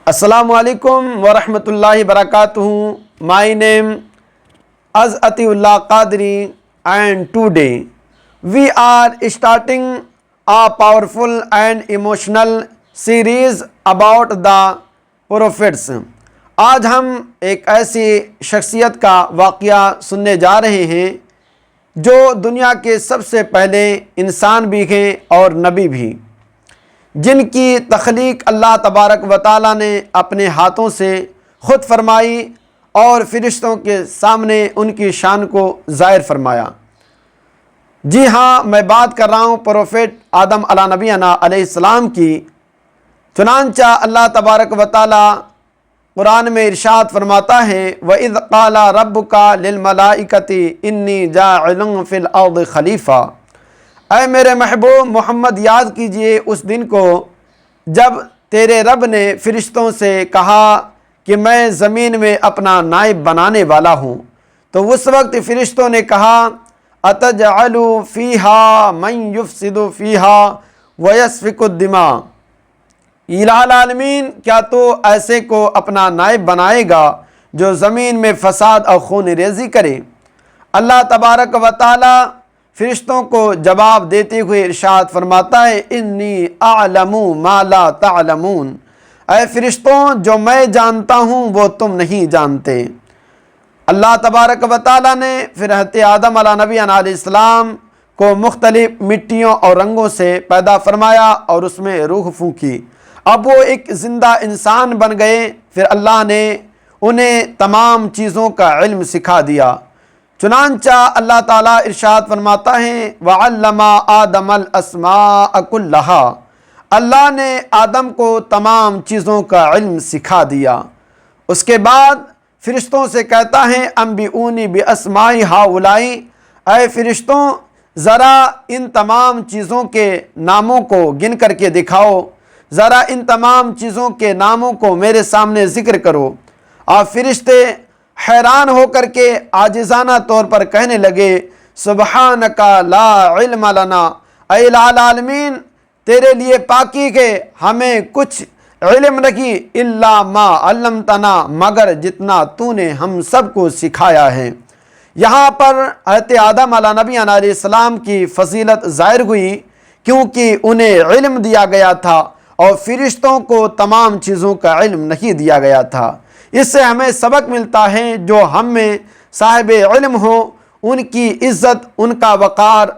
Assalamu alaikum wa rahmatullahi barakatuhu. My name is Atiullah Qadri and today we are starting a powerful and emotional series about the prophets. آج ہم ایک ایسی شخصیت کا واقعہ سننے جا رہے ہیں جو دنیا کے سب سے پہلے انسان بھی ہیں اور نبی بھی، جن کی تخلیق اللہ تبارک و تعالیٰ نے اپنے ہاتھوں سے خود فرمائی اور فرشتوں کے سامنے ان کی شان کو ظاہر فرمایا۔ جی ہاں، میں بات کر رہا ہوں پروفیٹ آدم علیہ نبینا علیہ السلام کی۔ چنانچہ اللہ تبارک و تعالیٰ قرآن میں ارشاد فرماتا ہے وَإِذْ قَالَ رَبُّكَ لِلْمَلَائِكَةِ إِنِّي جَاعِلٌ فِي الْأَرْضِ خلیفہ۔ اے میرے محبوب محمد، یاد کیجئے اس دن کو جب تیرے رب نے فرشتوں سے کہا کہ میں زمین میں اپنا نائب بنانے والا ہوں، تو اس وقت فرشتوں نے کہا أَتَجْعَلُ فِيهَا مَن يُفْسِدُ فِيهَا وَيَسْفِكُ الدِّمَاءَ۔ الہ العالمین، کیا تو ایسے کو اپنا نائب بنائے گا جو زمین میں فساد اور خون ریزی کرے؟ اللہ تبارک و تعالی فرشتوں کو جواب دیتے ہوئے ارشاد فرماتا ہے انی اعلم ما لا تعلمون۔ اے فرشتوں، جو میں جانتا ہوں وہ تم نہیں جانتے۔ اللہ تبارک و تعالی نے پھر حضرت آدم علیہ نبی علیہ السلام کو مختلف مٹیوں اور رنگوں سے پیدا فرمایا اور اس میں روح پھونکی۔ اب وہ ایک زندہ انسان بن گئے۔ پھر اللہ نے انہیں تمام چیزوں کا علم سکھا دیا۔ چنانچہ اللہ تعالیٰ ارشاد فرماتا ہے وَعَلَّمَ آدَمَ الْأَسْمَاءَ كُلَّهَا۔ اللہ نے آدم کو تمام چیزوں کا علم سکھا دیا۔ اس کے بعد فرشتوں سے کہتا ہے انبئونی بِأَسْمَاءِ هَؤُلَاءِ۔ اے فرشتوں، ذرا ان تمام چیزوں کے ناموں کو گن کر کے دکھاؤ، ذرا ان تمام چیزوں کے ناموں کو میرے سامنے ذکر کرو۔ اور فرشتے حیران ہو کر کے عاجزانہ طور پر کہنے لگے سبحانک لا علم لنا۔ اے الہ العالمین، تیرے لیے پاکی ہے، ہمیں کچھ علم نہیں الا ما علمتنا، مگر جتنا تو نے ہم سب کو سکھایا ہے۔ یہاں پر حضرت آدم علیہ نبی علیہ السلام کی فضیلت ظاہر ہوئی کیونکہ انہیں علم دیا گیا تھا اور فرشتوں کو تمام چیزوں کا علم نہیں دیا گیا تھا۔ اس سے ہمیں سبق ملتا ہے جو ہم میں صاحب علم ہو ان کی عزت، ان کا وقار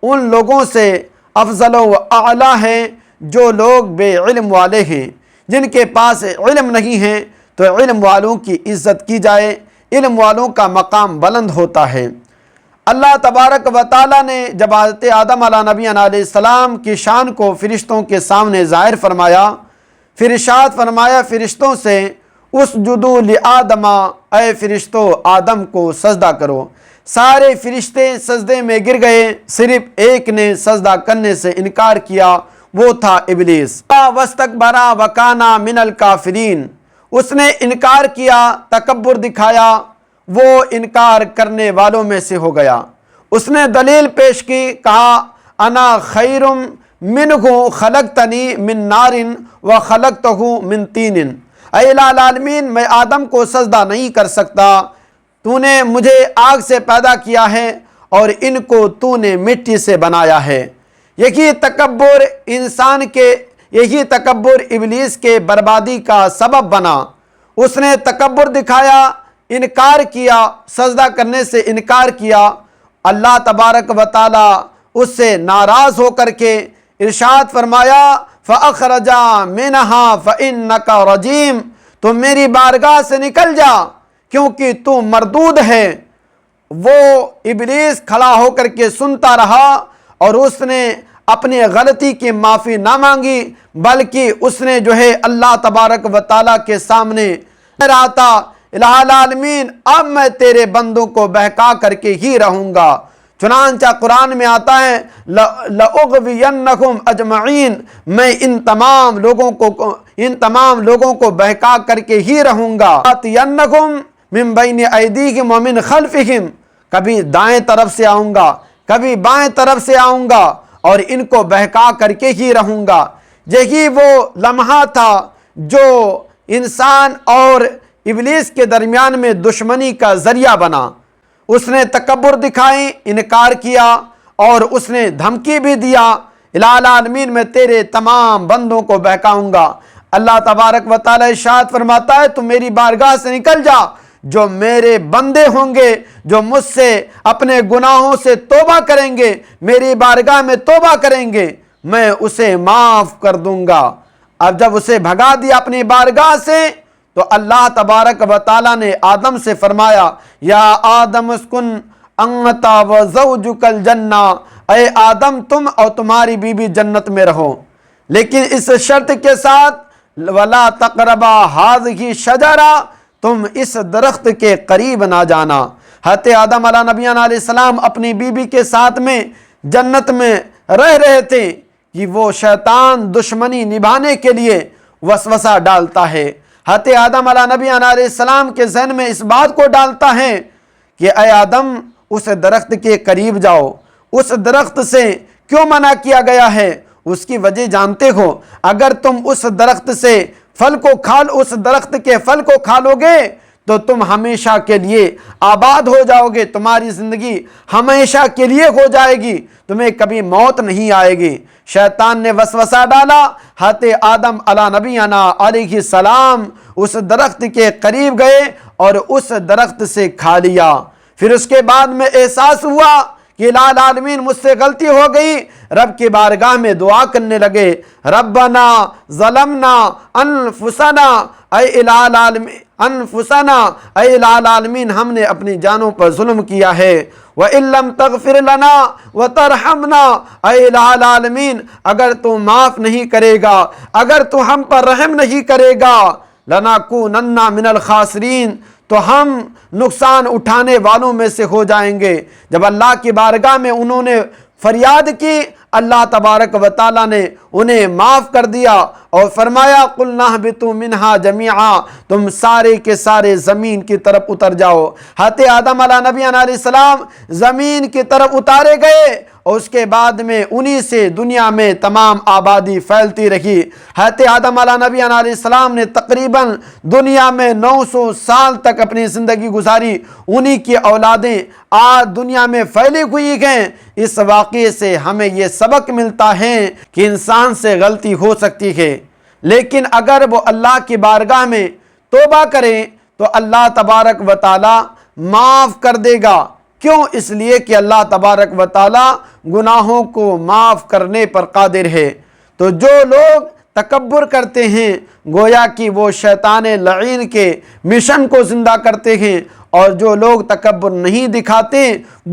ان لوگوں سے افضل و اعلیٰ ہے جو لوگ بے علم والے ہیں۔ جن کے پاس علم نہیں ہے تو علم والوں کی عزت کی جائے، علم والوں کا مقام بلند ہوتا ہے۔ اللہ تبارک و تعالیٰ نے جب حضرت آدم علیہ نبی علیہ السلام کی شان کو فرشتوں کے سامنے ظاہر فرمایا، پھر ارشاد فرمایا فرشتوں سے اسجدوا لآدم، اے فرشتوں آدم کو سجدہ کرو۔ سارے فرشتے سجدے میں گر گئے، صرف ایک نے سجدہ کرنے سے انکار کیا، وہ تھا ابلیس۔ واستکبر وکان من الکافرین، اس نے انکار کیا، تکبر دکھایا، وہ انکار کرنے والوں میں سے ہو گیا۔ اس نے دلیل پیش کی، کہا انا خیر منہ خلقتنی من نار وخلقتہ من طین۔ اے الہ العالمین، میں آدم کو سجدہ نہیں کر سکتا، تو نے مجھے آگ سے پیدا کیا ہے اور ان کو تو نے مٹی سے بنایا ہے۔ یہی تکبر ابلیس کے بربادی کا سبب بنا۔ اس نے تکبر دکھایا، انکار کیا، سجدہ کرنے سے انکار کیا۔ اللہ تبارک و تعالی اس سے ناراض ہو کر کے ارشاد فرمایا فَأَخْرَجَا مِنْهَا فَإِنَّكَ رَجِيمٌ، تو میری بارگاہ سے نکل جا کیونکہ تو مردود ہے۔ وہ ابلیس کھڑا ہو کر کے سنتا رہا اور اس نے اپنی غلطی کی معافی نہ مانگی، بلکہ اس نے اللہ تبارک و تعالیٰ کے سامنے رہا تھا الہ العالمین اب میں تیرے بندوں کو بہکا کر کے ہی رہوں گا۔ چنانچہ قرآن میں آتا ہے لَأُغْوِيَنَّكُمْ أَجْمَعِينَ، میں ان تمام لوگوں کو بہکا کر کے ہی رہوں گا۔ لَأَتِيَنَّكُمْ مِنْ بَيْنِ أَيْدِيهِمْ وَمِنْ خَلْفِهِمْ، کبھی دائیں طرف سے آؤں گا، کبھی بائیں طرف سے آؤں گا اور ان کو بہکا کر کے ہی رہوں گا۔ یہی وہ لمحہ تھا جو انسان اور ابلیس کے درمیان میں دشمنی کا ذریعہ بنا۔ اس نے تکبر دکھائی، انکار کیا اور اس نے دھمکی بھی دیا، الہ العالمین میں تیرے تمام بندوں کو بہکاؤں گا۔ اللہ تبارک و تعالی ارشاد فرماتا ہے تو میری بارگاہ سے نکل جا، جو میرے بندے ہوں گے، جو مجھ سے اپنے گناہوں سے توبہ کریں گے، میری بارگاہ میں توبہ کریں گے، میں اسے معاف کر دوں گا۔ اب جب اسے بھگا دیا اپنی بارگاہ سے تو اللہ تبارک و تعالی نے آدم سے فرمایا یا آدم اسکن انت و زوجک الجنہ، اے آدم تم اور تمہاری بیوی جنت میں رہو، لیکن اس شرط کے ساتھ ولا تقربا ہذہ شجرہ، تم اس درخت کے قریب نہ جانا۔ حضرت آدم علیہ نبینا علیہ السلام اپنی بیوی کے ساتھ میں جنت میں رہ رہے تھے کہ وہ شیطان دشمنی نبھانے کے لیے وسوسہ ڈالتا ہے۔ حضرت آدم علیہ نبینا علیہ السلام کے ذہن میں اس بات کو ڈالتا ہے کہ اے آدم اس درخت کے قریب جاؤ۔ اس درخت سے کیوں منع کیا گیا ہے؟ اس کی وجہ جانتے ہو، اگر تم اس درخت سے اس درخت کے پھل کو کھا لو گے تو تم ہمیشہ کے لیے آباد ہو جاؤ گے، تمہاری زندگی ہمیشہ کے لیے ہو جائے گی، تمہیں کبھی موت نہیں آئے گی۔ شیطان نے وسوسہ ڈالا، حضرت آدم علیہ نبینا علیہ السلام اس درخت کے قریب گئے اور اس درخت سے کھا لیا۔ پھر اس کے بعد میں احساس ہوا کہ الہ العالمین مجھ سے غلطی ہو گئی، رب کی بارگاہ میں دعا کرنے لگے، ربنا ظلمنا انفسنا، اے الہ العالمین ہم نے اپنی جانوں پر ظلم کیا ہے، وَإِن لَمْ تَغْفِرْ لَنَا وَتَرْحَمْنَا، اے الہ العالمین اگر تو معاف نہیں کرے گا، اگر تو ہم پر رحم نہیں کرے گا، لَنَكُونَنَّ مِنَ الْخَاسِرِينَ، تو ہم نقصان اٹھانے والوں میں سے ہو جائیں گے۔ جب اللہ کی بارگاہ میں انہوں نے فریاد کی، اللہ تبارک و تعالیٰ نے انہیں معاف کر دیا اور فرمایا قُلْنَا اهْبِطُوا مِنْهَا جَمِيعًا، تم سارے کے سارے زمین کی طرف اتر جاؤ۔ حضرت آدم علیہ نبینا علیہ السلام زمین کی طرف اتارے گئے اور اس کے بعد میں انہی سے دنیا میں تمام آبادی پھیلتی رہی۔ حضرت آدم علیہ نبینا علیہ السلام نے تقریباً دنیا میں 900 سال تک اپنی زندگی گزاری، انہی کی اولادیں آج دنیا میں پھیلی ہوئی ہیں۔ اس واقعے سے ہمیں یہ سبق ملتا ہے کہ انسان سے غلطی ہو سکتی ہے، لیکن اگر وہ اللہ کی بارگاہ میں توبہ کرے تو اللہ تبارک و تعالی معاف کر دے گا۔ کیوں؟ اس لیے کہ اللہ تبارک و تعالی گناہوں کو معاف کرنے پر قادر ہے۔ تو جو لوگ تکبر کرتے ہیں گویا کہ وہ شیطان لعین کے مشن کو زندہ کرتے ہیں، اور جو لوگ تکبر نہیں دکھاتے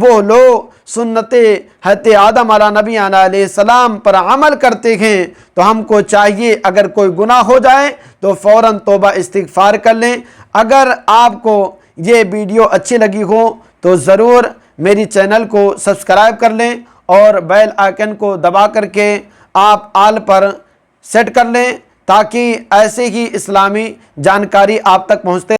وہ لوگ سنت حضرت آدم علیہ نبینا علیہ السلام پر عمل کرتے ہیں۔ تو ہم کو چاہیے اگر کوئی گناہ ہو جائے تو فوراً توبہ استغفار کر لیں۔ اگر آپ کو یہ ویڈیو اچھی لگی ہو تو ضرور میری چینل کو سبسکرائب کر لیں اور بیل آئیکن کو دبا کر کے آپ آل پر سیٹ کر لیں تاکہ ایسے ہی اسلامی جانکاری آپ تک پہنچتے